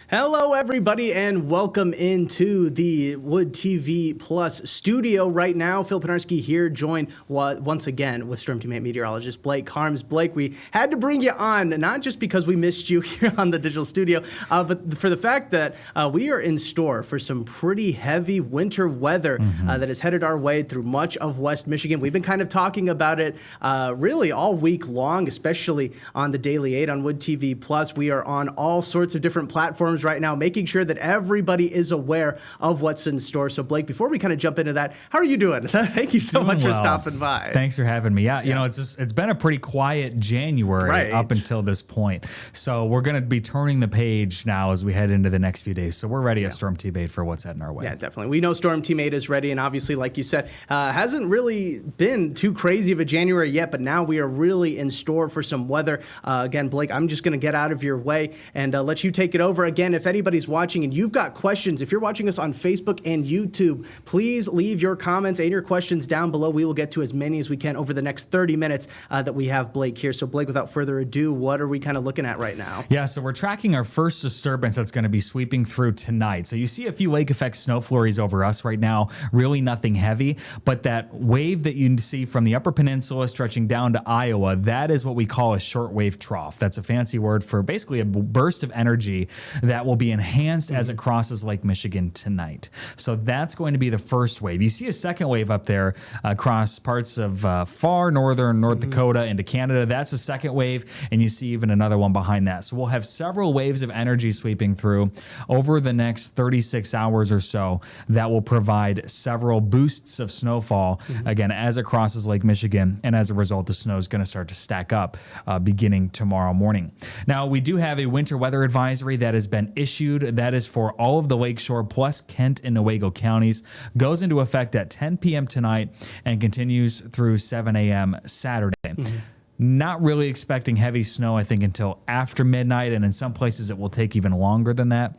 Hello, everybody, and welcome into the Wood TV Plus studio right now. Phil Penarski here, joined once again with Storm Teammate meteorologist Blake Harms. Blake, we had to bring you on, not just because we missed you here on the digital studio, but for the fact that we are in store for some pretty heavy winter weather that is headed our way through much of West Michigan. We've been kind of talking about it really all week long, especially on the Daily 8 on Wood TV Plus. We are on all sorts of different platforms right now, making sure that everybody is aware of what's in store. So, Blake, before we kind of jump into that, how are you doing? Thank you so much for stopping by. Thanks for having me. Yeah, you know, it's been a pretty quiet January up until this point. So we're going to be turning the page now as we head into the next few days. So we're ready at Storm Teammate for what's heading our way. Yeah, definitely. We know Storm Teammate is ready, and obviously, like you said, hasn't really been too crazy of a January yet, but now we are really in store for some weather. Again, Blake, I'm just going to get out of your way and let you take it over. Again, if anybody's watching and you've got questions, if you're watching us on Facebook and YouTube, please leave your comments and your questions down below. We will get to as many as we can over the next 30 minutes that we have Blake here. So, Blake, without further ado, what are we kind of looking at right now? Yeah, so we're tracking our first disturbance that's going to be sweeping through tonight. So you see a few lake effect snow flurries over us right now, really nothing heavy, but that wave that you see from the Upper Peninsula stretching down to Iowa, that is what we call a shortwave trough. That's a fancy word for basically a burst of energy that will be enhanced as it crosses Lake Michigan tonight. So that's going to be the first wave. You see a second wave up there across parts of far northern North Dakota into Canada. That's a second wave, and you see even another one behind that. So we'll have several waves of energy sweeping through over the next 36 hours or so that will provide several boosts of snowfall, again, as it crosses Lake Michigan, and as a result, the snow is going to start to stack up beginning tomorrow morning. Now, we do have a winter weather advisory that has been issued. That is for all of the lakeshore plus Kent and Newaygo counties. Goes into effect at 10 p.m. tonight and continues through 7 a.m. Saturday. Not really expecting heavy snow, I think, until after midnight, and in some places it will take even longer than that.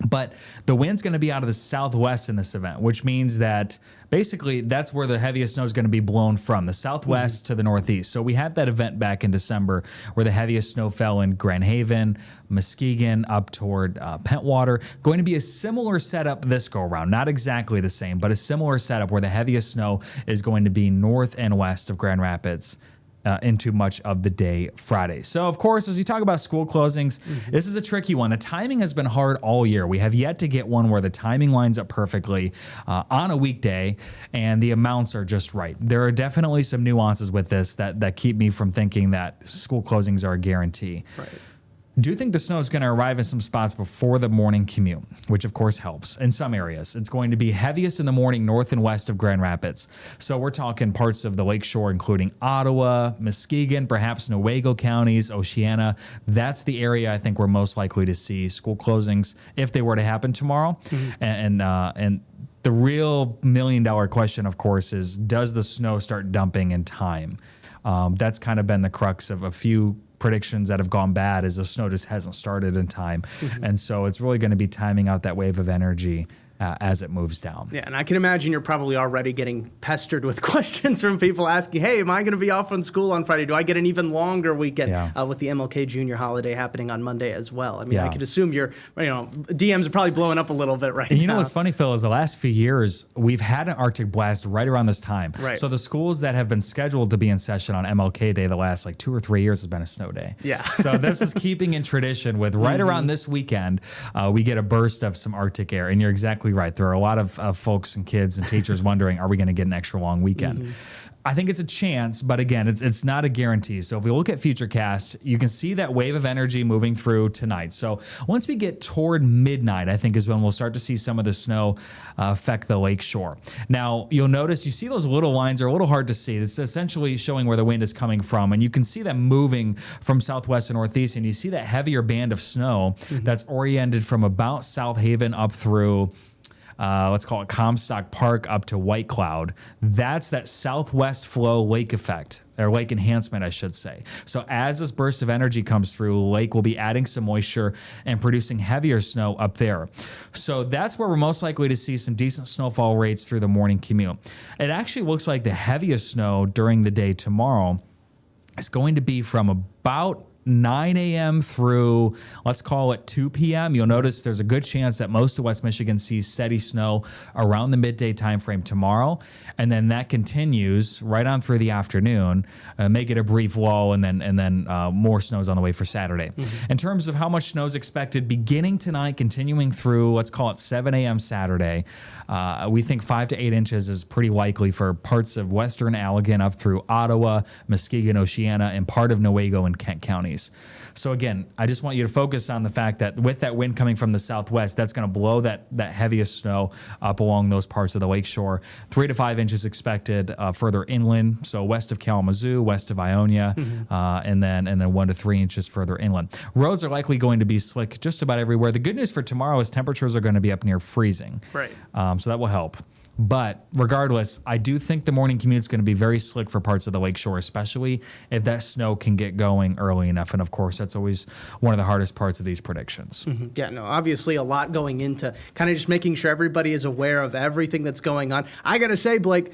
But the wind's going to be out of the southwest in this event, which means that basically that's where the heaviest snow is going to be blown from, the southwest to the northeast. So we had that event back in December where the heaviest snow fell in Grand Haven, Muskegon, up toward Pentwater. Going to be a similar setup this go around, not exactly the same, but a similar setup where the heaviest snow is going to be north and west of Grand Rapids. Into much of the day Friday. So, of course, as we talk about school closings, this is a tricky one. The timing has been hard all year. We have yet to get one where the timing lines up perfectly on a weekday and the amounts are just right. There are definitely some nuances with this that keep me from thinking that school closings are a guarantee. Right. Do think the snow is going to arrive in some spots before the morning commute, which of course helps in some areas. It's going to be heaviest in the morning north and west of Grand Rapids. So we're talking parts of the lakeshore, including Ottawa, Muskegon, perhaps Newaygo counties, Oceana. That's the area I think we're most likely to see school closings if they were to happen tomorrow. And the real million-dollar question, of course, is does the snow start dumping in time? That's kind of been the crux of a few predictions that have gone bad, is the snow just hasn't started in time. And so it's really going to be timing out that wave of energy as it moves down. Yeah, and I can imagine you're probably already getting pestered with questions from people asking, hey, am I going to be off on school on Friday? Do I get an even longer weekend with the MLK Junior holiday happening on Monday as well? I mean, I could assume your DMs are probably blowing up a little bit right now. You know what's funny, Phil, is the last few years, we've had an Arctic blast right around this time. Right. So the schools that have been scheduled to be in session on MLK Day the last 2 or 3 years has been a snow day. Yeah. So this is keeping in tradition with right around this weekend, we get a burst of some Arctic air. And you're exactly right. There are a lot of folks and kids and teachers wondering, are we going to get an extra long weekend? I think it's a chance, but again, it's not a guarantee. So if we look at Futurecast, you can see that wave of energy moving through tonight. So once we get toward midnight, I think is when we'll start to see some of the snow affect the lakeshore. Now, you'll notice you see those little lines are a little hard to see. It's essentially showing where the wind is coming from, and you can see them moving from southwest and northeast, and you see that heavier band of snow that's oriented from about South Haven up through let's call it Comstock Park up to White Cloud. That's that southwest flow lake effect, or lake enhancement, I should say. So as this burst of energy comes through, lake will be adding some moisture and producing heavier snow up there. So that's where we're most likely to see some decent snowfall rates through the morning commute. It actually looks like the heaviest snow during the day tomorrow is going to be from about 9 a.m. through, let's call it 2 p.m., you'll notice there's a good chance that most of West Michigan sees steady snow around the midday time frame tomorrow. And then that continues right on through the afternoon, may get a brief lull, and then more snow's on the way for Saturday. In terms of how much snow is expected beginning tonight, continuing through, let's call it 7 a.m. Saturday, we think 5 to 8 inches is pretty likely for parts of western Allegan up through Ottawa, Muskegon, Oceana, and part of Newaygo and Kent counties. So again, I just want you to focus on the fact that with that wind coming from the southwest, that's going to blow that heaviest snow up along those parts of the lakeshore. 3 to 5 inches expected further inland, so west of Kalamazoo, west of Ionia, and then 1 to 3 inches further inland. Roads are likely going to be slick just about everywhere. The good news for tomorrow is temperatures are going to be up near freezing, right? So that will help. But regardless, I do think the morning commute is going to be very slick for parts of the lakeshore, especially if that snow can get going early enough. And of course, that's always one of the hardest parts of these predictions. Yeah, no, obviously a lot going into kind of just making sure everybody is aware of everything that's going on. I got to say, Blake,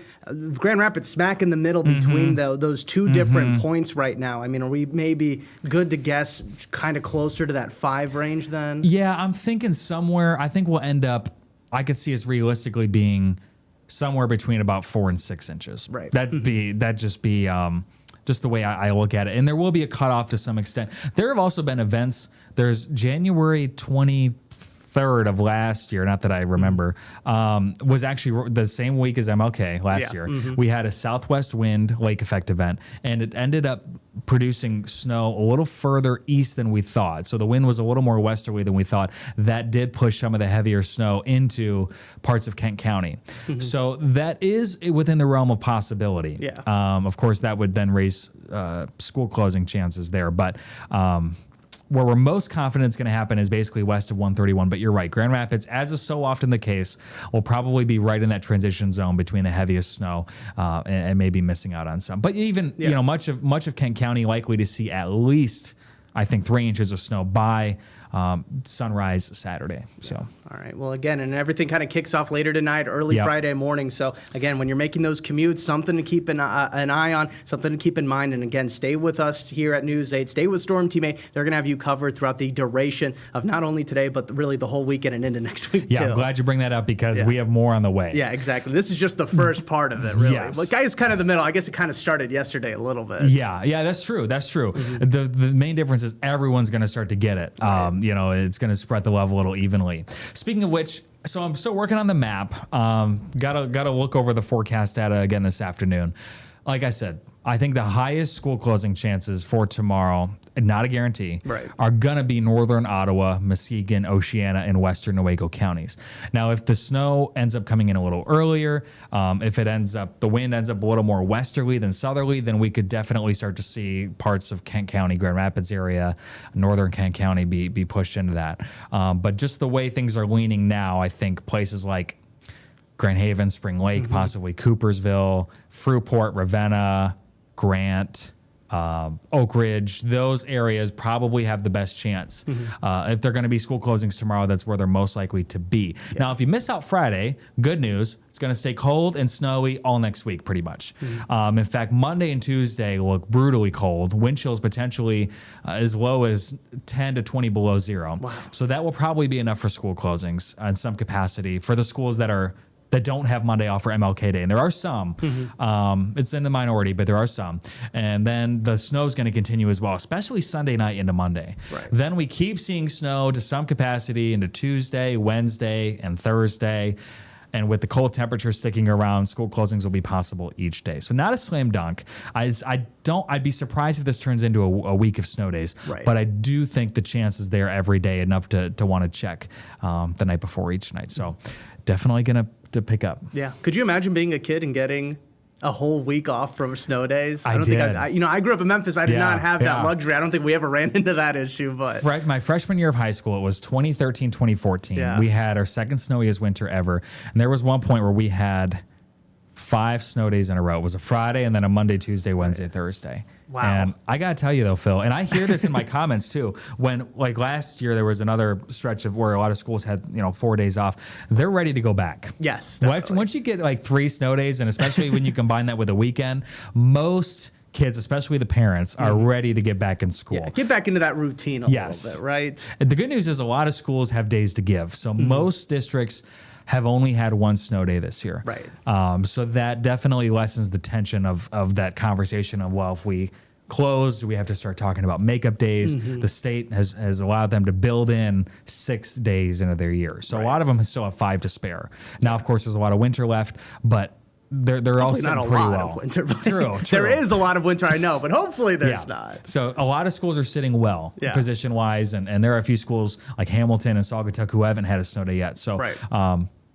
Grand Rapids smack in the middle between those two different points right now. I mean, are we maybe good to guess kind of closer to that 5 range then? Yeah, I'm thinking somewhere, I think we'll end up, I could see us realistically being somewhere between about 4 and 6 inches. Right. That'd just be just the way I look at it. And there will be a cutoff to some extent. There have also been events. There's January 23rd of last year, not that I remember, was actually the same week as MLK last year. We had a southwest wind lake effect event, and it ended up producing snow a little further east than we thought. So the wind was a little more westerly than we thought. That did push some of the heavier snow into parts of Kent County. So that is within the realm of possibility. Yeah. Of course, that would then raise school closing chances there. But where we're most confident it's going to happen is basically west of 131. But you're right, Grand Rapids, as is so often the case, will probably be right in that transition zone between the heaviest snow and maybe missing out on some. But even much of Kent County likely to see at least, I think, 3 inches of snow by sunrise Saturday. So. All right. Well, again, and everything kind of kicks off later tonight, early Friday morning. So, again, when you're making those commutes, something to keep an eye on, something to keep in mind. And, again, stay with us here at News 8. Stay with Storm Team 8. They're going to have you covered throughout the duration of not only today, but really the whole weekend and into next week, Yeah, too. I'm glad you bring that up because we have more on the way. Yeah, exactly. This is just the first part of it, really. Yes. Well, guys, kind of the middle. I guess it kind of started yesterday a little bit. Yeah, that's true. That's true. The main difference is everyone's going to start to get it. Right. It's going to spread the level a little evenly. Speaking of which, so I'm still working on the map. Gotta look over the forecast data again this afternoon. Like I said, I think the highest school closing chances for tomorrow, not a guarantee, are going to be northern Ottawa, Muskegon, Oceana, and western Newaygo counties. Now, if the snow ends up coming in a little earlier, if the wind ends up a little more westerly than southerly, then we could definitely start to see parts of Kent County, Grand Rapids area, northern Kent County be pushed into that. But just the way things are leaning now, I think places like Grand Haven, Spring Lake, possibly Coopersville, Fruitport, Ravenna, Grant, Oak Ridge, those areas probably have the best chance. If they're going to be school closings tomorrow, that's where they're most likely to be. Yeah. Now, if you miss out Friday, good news, it's going to stay cold and snowy all next week, pretty much. In fact, Monday and Tuesday look brutally cold. Wind chills potentially as low as 10 to 20 below zero. Wow. So that will probably be enough for school closings in some capacity for the schools that don't have Monday off for MLK Day. And there are some. It's in the minority, but there are some. And then the snow is going to continue as well, especially Sunday night into Monday. Right. Then we keep seeing snow to some capacity into Tuesday, Wednesday, and Thursday. And with the cold temperatures sticking around, school closings will be possible each day. So not a slam dunk. I'd be surprised if this turns into a week of snow days. Right. But I do think the chance is there every day enough to want to check the night before each night. So definitely going to pick up. Yeah. Could you imagine being a kid and getting a whole week off from snow days? I grew up in Memphis. I did not have that luxury. I don't think we ever ran into that issue. But my freshman year of high school, it was 2013, 2014. Yeah. We had our second snowiest winter ever. And there was one point where we had 5 snow days in a row. It was a Friday and then a Monday, Tuesday, Wednesday, Thursday. Wow. And I got to tell you though, Phil, and I hear this in my comments too, when like last year there was another stretch of where a lot of schools had, 4 days off. They're ready to go back. Yes. Once you get like 3 snow days, and especially when you combine that with a weekend, most kids, especially the parents, are ready to get back in school. Yeah, get back into that routine a little bit, right? And the good news is a lot of schools have days to give. So most districts have only had one snow day this year. Right. So that definitely lessens the tension of that conversation of, well, if we close, we have to start talking about makeup days. The state has allowed them to build in 6 days into their year. So a lot of them still have 5 to spare. Now, of course, there's a lot of winter left, but they're all sitting pretty well. Not a lot of winter. True. There is a lot of winter, I know, but hopefully there's not. So a lot of schools are sitting well position-wise, and there are a few schools like Hamilton and Saugatuck who haven't had a snow day yet. So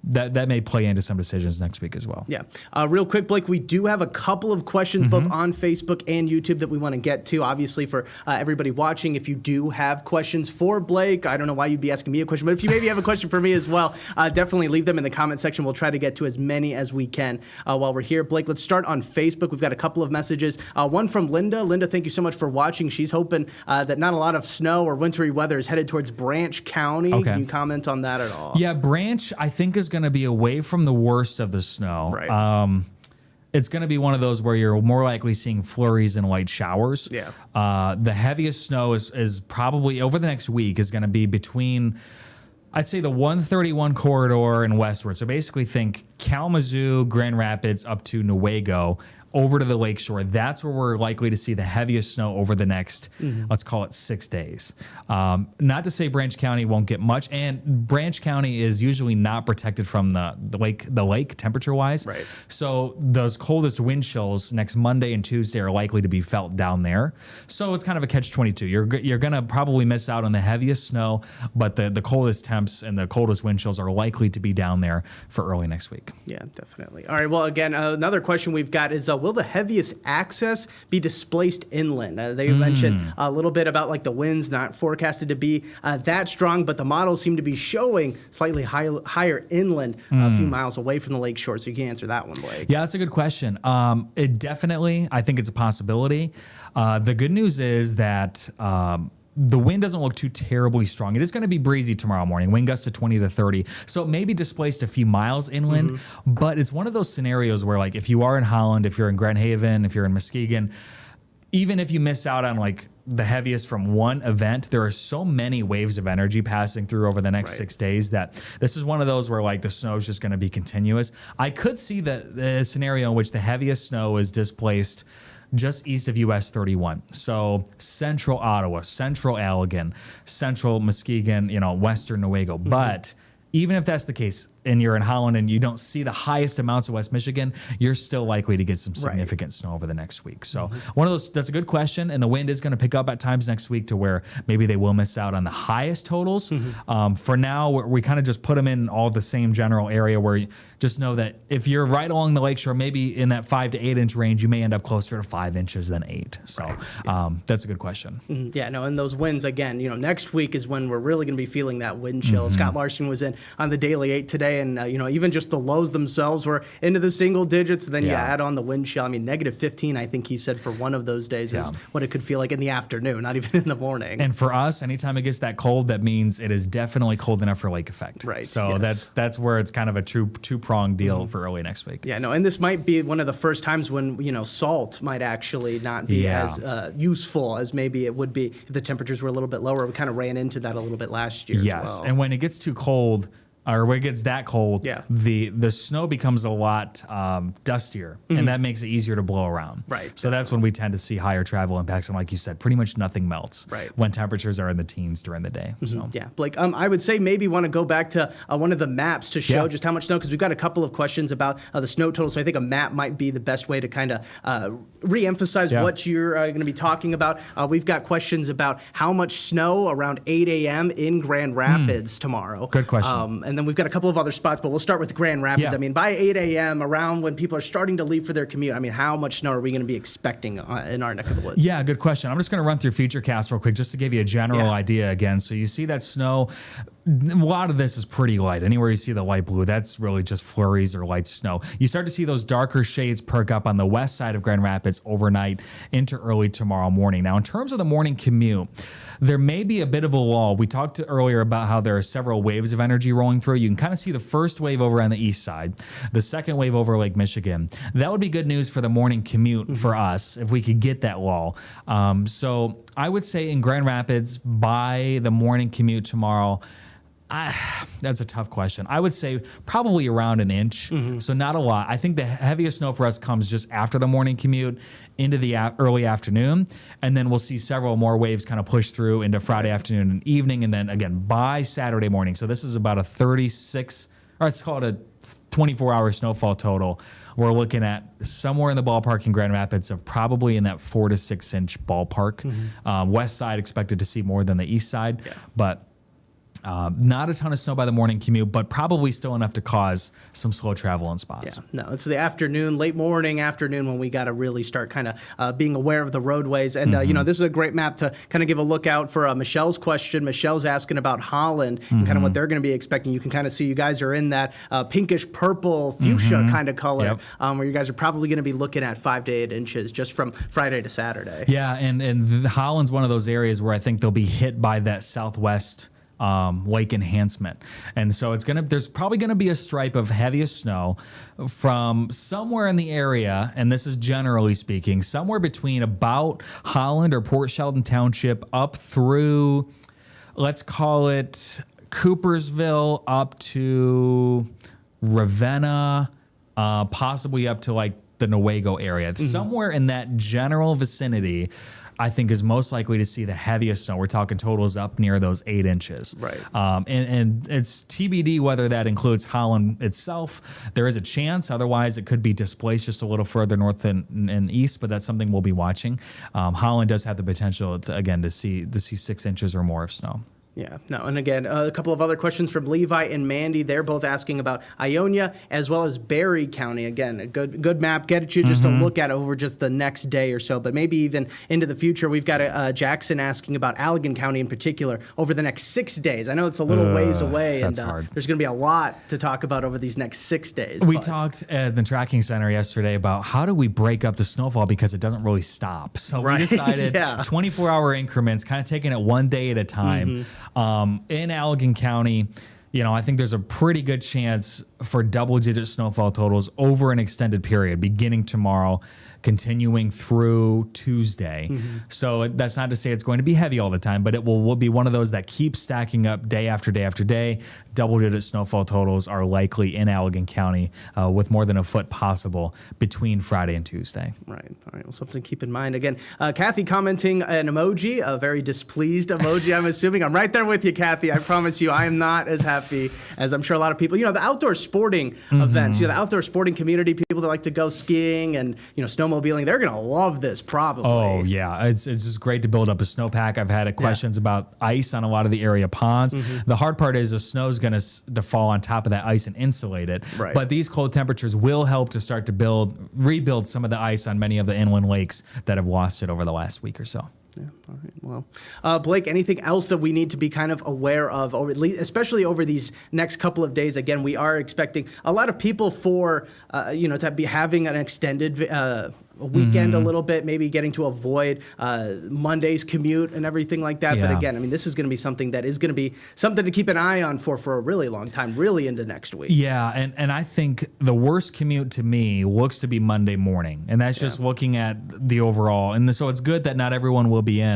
that may play into some decisions next week as well. Yeah. Real quick, Blake, we do have a couple of questions both on Facebook and YouTube that we want to get to. Obviously, for everybody watching, if you do have questions for Blake, I don't know why you'd be asking me a question, but if you maybe have a question for me as well, definitely leave them in the comment section. We'll try to get to as many as we can while we're here. Blake, let's start on Facebook. We've got a couple of messages. One from Linda. Linda, thank you so much for watching. She's hoping that not a lot of snow or wintry weather is headed towards Branch County. Can you comment on that at all? Yeah, Branch, I think, is going to be away from the worst of the snow. Right. It's going to be one of those where you're more likely seeing flurries and light showers. Yeah. The heaviest snow is probably over the next week is going to be between, I'd say, the 131 corridor and westward. So basically think Kalamazoo, Grand Rapids up to Newaygo, over to the lakeshore. That's where we're likely to see the heaviest snow over the next, let's call it 6 days. Not to say Branch County won't get much, and Branch County is usually not protected from the lake temperature-wise. Right. So those coldest wind chills next Monday and Tuesday are likely to be felt down there. So it's kind of a catch-22. You're going to probably miss out on the heaviest snow, but the coldest temps and the coldest wind chills are likely to be down there for early next week. Yeah, definitely. All right, well, again, another question we've got is, will the heaviest access be displaced inland? They mentioned a little bit about like the winds not forecasted to be that strong, but the models seem to be showing slightly higher inland, a few miles away from the lakeshore. So you can answer that one, Blake. Yeah, that's a good question. It definitely, I think it's a possibility. The good news is that the wind doesn't look too terribly strong. It is going to be breezy tomorrow morning, wind gusts to 20 to 30. So it may be displaced a few miles inland, but it's one of those scenarios where, like, if you are in Holland, if you're in Grand Haven, if you're in Muskegon, even if you miss out on like the heaviest from one event, there are so many waves of energy passing through over the next 6 days that this is one of those where like the snow is just going to be continuous. I could see the scenario in which the heaviest snow is displaced just east of US 31. So central Ottawa, central Allegan, central Muskegon, western Newaygo. But even if that's the case, and you're in Holland and you don't see the highest amounts of West Michigan, you're still likely to get some significant snow over the next week. So one of those, that's a good question. And the wind is going to pick up at times next week to where maybe they will miss out on the highest totals. For now, we kind of just put them in all the same general area where you just know that if you're right along the lakeshore, maybe in that 5 to 8 inch range, you may end up closer to 5 inches than 8. So that's a good question. Yeah, no, and those winds, again, next week is when we're really going to be feeling that wind chill. Scott Larson was in on the Daily 8 today, and even just the lows themselves were into the single digits. And then you add on the wind chill. I mean, negative 15, I think he said, for one of those days is what it could feel like in the afternoon, not even in the morning. And for us, anytime it gets that cold, that means it is definitely cold enough for lake effect. Right. So that's where it's kind of a two-pronged deal for early next week. Yeah, no, and this might be one of the first times when, salt might actually not be as useful as maybe it would be if the temperatures were a little bit lower. We kind of ran into that a little bit last year as well. And when it gets too cold, or when it gets that cold, the snow becomes a lot dustier, and that makes it easier to blow around. Right. So that's when we tend to see higher travel impacts, and like you said, pretty much nothing melts when temperatures are in the teens during the day. So. Yeah, Blake, I would say maybe want to go back to one of the maps to show just how much snow, because we've got a couple of questions about the snow total, so I think a map might be the best way to kind of re-emphasize what you're going to be talking about. We've got questions about how much snow around 8 a.m. in Grand Rapids tomorrow. Good question. And then we've got a couple of other spots, but we'll start with Grand Rapids. I mean, by 8 a.m., around when people are starting to leave for their commute, I mean, how much snow are we going to be expecting in our neck of the woods? Yeah, good question. I'm just going to run through Futurecast real quick just to give you a general idea again. So you see that snow A lot of this is pretty light. Anywhere you see the light blue, that's really just flurries or light snow. You start to see those darker shades perk up on the west side of Grand Rapids overnight into early tomorrow morning. Now, in terms of the morning commute, there may be a bit of a lull. We talked earlier about how there are several waves of energy rolling through. You can kind of see the first wave over on the east side, the second wave over Lake Michigan. That would be good news for the morning commute for us if we could get that lull. So I would say in Grand Rapids by the morning commute tomorrow, that's a tough question. I would say probably around an inch, so not a lot. I think the heaviest snow for us comes just after the morning commute into the early afternoon, and then we'll see several more waves kind of push through into Friday afternoon and evening, and then again by Saturday morning. So this is about a 36, or let's call it a 24-hour snowfall total. We're looking at somewhere in the ballpark in Grand Rapids of probably in that 4 to 6 inch ballpark. West side expected to see more than the east side, but not a ton of snow by the morning commute, but probably still enough to cause some slow travel in spots. Yeah, no, it's the afternoon, late morning, afternoon when we got to really start kind of being aware of the roadways. And, you know, this is a great map to kind of give a look out for Michelle's question. Michelle's asking about Holland and kind of what they're going to be expecting. You can kind of see you guys are in that pinkish purple fuchsia kind of color where you guys are probably going to be looking at 5 to 8 inches just from Friday to Saturday. Yeah, and Holland's one of those areas where I think they'll be hit by that southwest lake enhancement, and so there's probably gonna be a stripe of heaviest snow from somewhere in the area, and this is generally speaking somewhere between about Holland or Port Sheldon Township up through, let's call it Coopersville up to Ravenna, possibly up to like the Newaygo area. Somewhere in that general vicinity I think is most likely to see the heaviest snow. We're talking totals up near those 8 inches. Right. And it's TBD whether that includes Holland itself. There is a chance. Otherwise, it could be displaced just a little further north and east, but that's something we'll be watching. Holland does have the potential, to see 6 inches or more of snow. Yeah, no, and again, a couple of other questions from Levi and Mandy. They're both asking about Ionia as well as Berry County. Again, a good map, get you just to look at over just the next day or so, but maybe even into the future. We've got Jackson asking about Allegan County in particular over the next 6 days. I know it's a little ways away, and there's going to be a lot to talk about over these next 6 days. We talked at the tracking center yesterday about how do we break up the snowfall because it doesn't really stop. So we decided 24-hour increments, kind of taking it one day at a time. In Allegan County, I think there's a pretty good chance for double-digit snowfall totals over an extended period, beginning tomorrow, continuing through Tuesday. So that's not to say it's going to be heavy all the time, but it will be one of those that keeps stacking up day after day after day. Double-digit snowfall totals are likely in Allegan County with more than a foot possible between Friday and Tuesday. Right. All right. Well, something to keep in mind. Again, Kathy commenting an emoji, a very displeased emoji, I'm assuming. I'm right there with you, Kathy. I promise you, I am not as happy as I'm sure a lot of people. The outdoor sporting events, the outdoor sporting community, people that like to go skiing and, snowmobiling, they're going to love this probably. Oh, yeah. It's just great to build up a snowpack. I've had questions about ice on a lot of the area ponds. The hard part is the snow's going to fall on top of that ice and insulate it. Right. But these cold temperatures will help to start to rebuild some of the ice on many of the inland lakes that have lost it over the last week or so. Yeah. All right. Well, Blake, anything else that we need to be kind of aware of, or at least, especially over these next couple of days? Again, we are expecting a lot of people to be having an extended weekend a little bit, maybe getting to avoid Monday's commute and everything like that. Yeah. But again, this is going to be something that is going to be something to keep an eye on for a really long time, really into next week. Yeah, and I think the worst commute to me looks to be Monday morning, and that's just looking at the overall. And so it's good that not everyone will be in.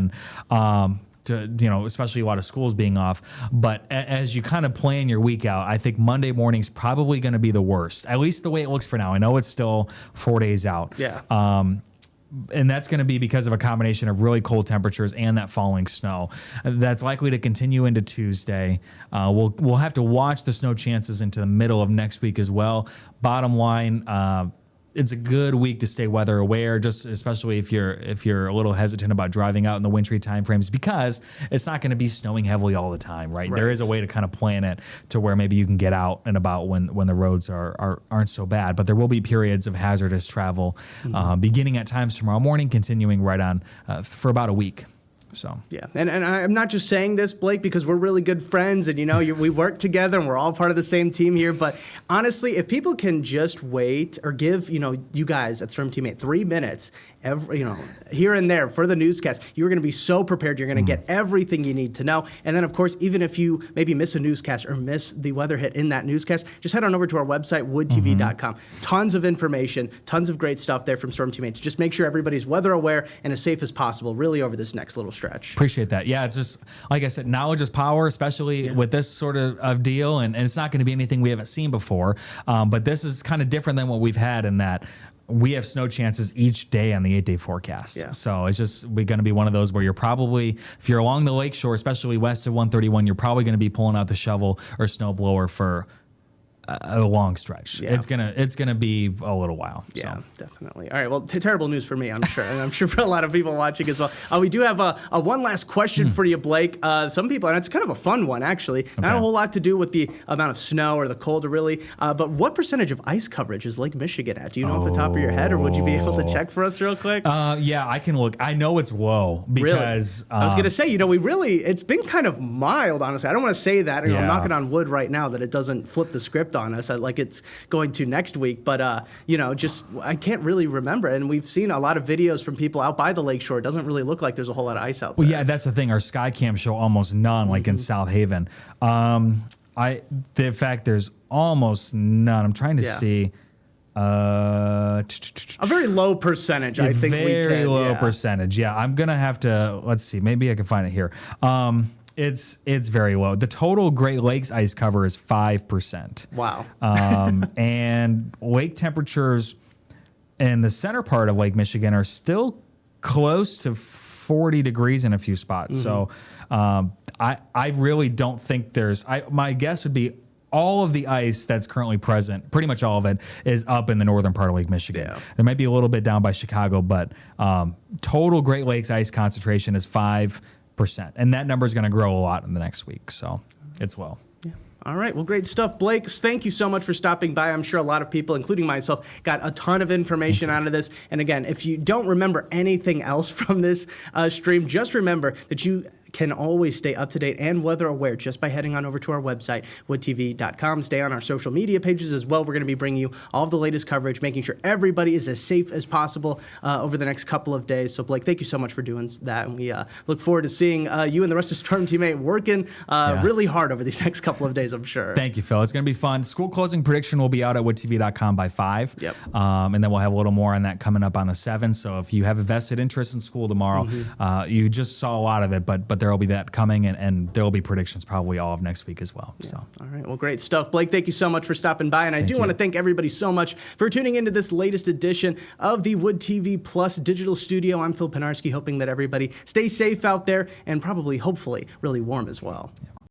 Especially a lot of schools being off. But as you kind of plan your week out, I think Monday morning's probably going to be the worst, at least the way it looks for now. I know it's still 4 days out. Yeah. And that's going to be because of a combination of really cold temperatures and that falling snow. That's likely to continue into Tuesday. We'll have to watch the snow chances into the middle of next week as well. Bottom line, it's a good week to stay weather aware, just especially if you're a little hesitant about driving out in the wintry timeframes, because it's not going to be snowing heavily all the time, right? There is a way to kind of plan it to where maybe you can get out and about when the roads aren't so bad. But there will be periods of hazardous travel beginning at times tomorrow morning, continuing right on for about a week. So yeah, and I'm not just saying this, Blake, because we're really good friends and, we work together and we're all part of the same team here. But honestly, if people can just wait or give, you guys at Storm Teammate 3 minutes here and there for the newscast, you're going to be so prepared. You're going to get everything you need to know. And then, of course, even if you maybe miss a newscast or miss the weather hit in that newscast, just head on over to our website, woodtv.com. Tons of information, tons of great stuff there from Storm Teammates. Just make sure everybody's weather aware and as safe as possible, really, over this next little stretch. Appreciate that. Yeah, it's just, like I said, knowledge is power, especially with this sort of deal. And it's not going to be anything we haven't seen before. But this is kind of different than what we've had in that we have snow chances each day on the 8-day forecast. Yeah. So it's just we're going to be one of those where you're probably, if you're along the lakeshore, especially west of 131, you're probably going to be pulling out the shovel or snow blower for a long stretch. Yeah. It's gonna be a little while. Yeah, so. Definitely. All right. Well, terrible news for me, I'm sure, and I'm sure for a lot of people watching as well. We do have a one last question for you, Blake. Some people, and it's kind of a fun one actually. Okay. Not a whole lot to do with the amount of snow or the cold, or really. But what percentage of ice coverage is Lake Michigan at? Do you know off the top of your head, or would you be able to check for us real quick? Yeah, I can look. I know it's low because really? I was gonna say, it's been kind of mild, honestly. I don't want to say that. I'm knocking on wood right now that it doesn't flip the script on us like it's going to next week, but I can't really remember. And we've seen a lot of videos from people out by the lakeshore. It doesn't really look like there's a whole lot of ice out there. Well, yeah, that's the thing. Our sky cams show almost none, like in South Haven. The fact there's almost none. I'm trying to see. A very low percentage, I think. Very low percentage. Yeah, I'm gonna have to. Let's see. Maybe I can find it here. It's very low. The total Great Lakes ice cover is 5%. Wow. And lake temperatures in the center part of Lake Michigan are still close to 40 degrees in a few spots. So I really don't think my guess would be all of the ice that's currently present, pretty much all of it, is up in the northern part of Lake Michigan. Yeah. There might be a little bit down by Chicago, but total Great Lakes ice concentration is 5%. And that number is going to grow a lot in the next week. So it's well. Yeah. All right. Well, great stuff, Blake. Thank you so much for stopping by. I'm sure a lot of people, including myself, got a ton of information out of this. And again, if you don't remember anything else from this stream, just remember that you can always stay up to date and weather aware just by heading on over to our website, woodtv.com. Stay on our social media pages as well. We're going to be bringing you all of the latest coverage, making sure everybody is as safe as possible over the next couple of days. So, Blake, thank you so much for doing that. And we look forward to seeing you and the rest of Storm Teammate working really hard over these next couple of days, I'm sure. Thank you, Phil. It's going to be fun. School closing prediction will be out at woodtv.com by 5. Yep. And then we'll have a little more on that coming up on the 7th. So if you have a vested interest in school tomorrow, you just saw a lot of it, but there will be that coming, and there will be predictions probably all of next week as well. Yeah. So, all right, well, great stuff, Blake. Thank you so much for stopping by, and I do want to thank everybody so much for tuning into this latest edition of the Wood TV Plus Digital Studio. I'm Phil Penarski, hoping that everybody stays safe out there and probably, hopefully, really warm as well. Yeah.